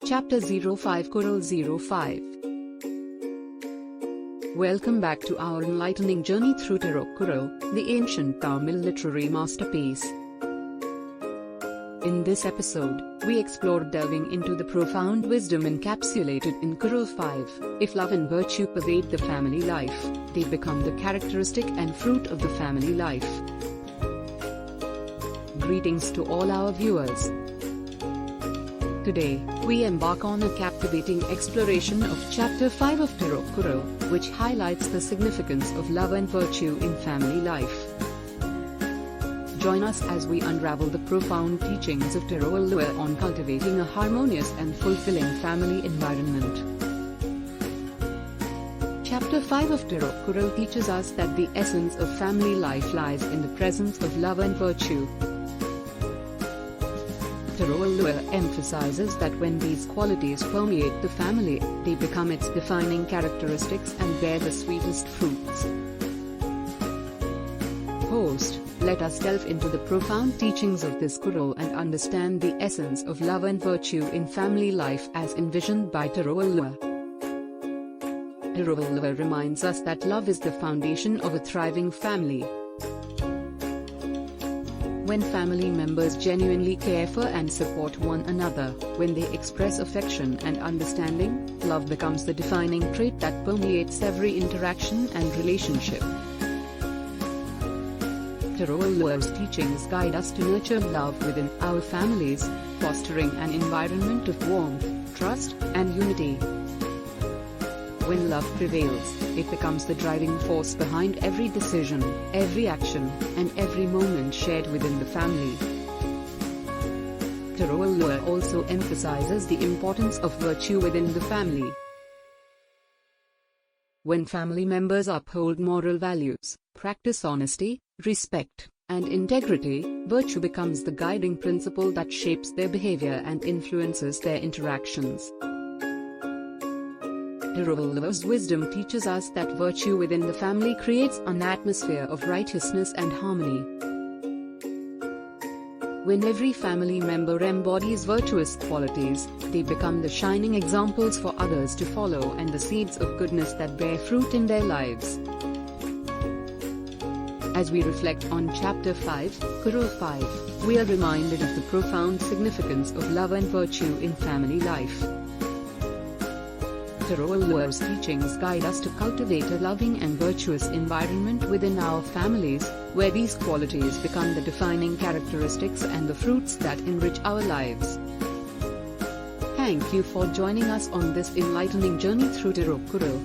Chapter 05 Kural 05. Welcome back to our enlightening journey through Thirukkural, the ancient Tamil literary masterpiece. In this episode, we explore delving into the profound wisdom encapsulated in Kural 5. If love and virtue pervade the family life, they become the characteristic and fruit of the family life. Greetings to all our viewers. Today, we embark on a captivating exploration of Chapter 5 of Thirukkural, which highlights the significance of love and virtue in family life. Join us as we unravel the profound teachings of Thirukkural on cultivating a harmonious and fulfilling family environment. Chapter 5 of Thirukkural teaches us that the essence of family life lies in the presence of love and virtue. Thirukkural emphasizes that when these qualities permeate the family, they become its defining characteristics and bear the sweetest fruits. Host, let us delve into the profound teachings of this Kural and understand the essence of love and virtue in family life as envisioned by Thirukkural. Thirukkural reminds us that love is the foundation of a thriving family. When family members genuinely care for and support one another, when they express affection and understanding, love becomes the defining trait that permeates every interaction and relationship. Thirukkural's teachings guide us to nurture love within our families, fostering an environment of warmth, trust, and unity. When love prevails, it becomes the driving force behind every decision, every action, and every moment shared within the family. Thirukkural also emphasizes the importance of virtue within the family. When family members uphold moral values, practice honesty, respect, and integrity, virtue becomes the guiding principle that shapes their behavior and influences their interactions. Thirukkural's wisdom teaches us that virtue within the family creates an atmosphere of righteousness and harmony. When every family member embodies virtuous qualities, they become the shining examples for others to follow and the seeds of goodness that bear fruit in their lives. As we reflect on Chapter 5, Kural 5, we are reminded of the profound significance of love and virtue in family life. Thirukkural's teachings guide us to cultivate a loving and virtuous environment within our families, where these qualities become the defining characteristics and the fruits that enrich our lives. Thank you for joining us on this enlightening journey through Thirukkural.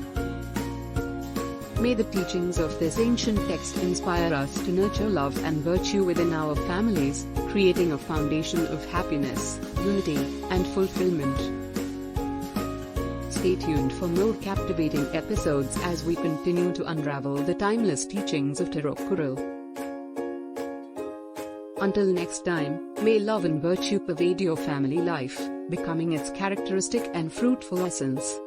May the teachings of this ancient text inspire us to nurture love and virtue within our families, creating a foundation of happiness, unity, and fulfillment. Stay tuned for more captivating episodes as we continue to unravel the timeless teachings of Thirukkural. Until next time, may love and virtue pervade your family life, becoming its characteristic and fruitful essence.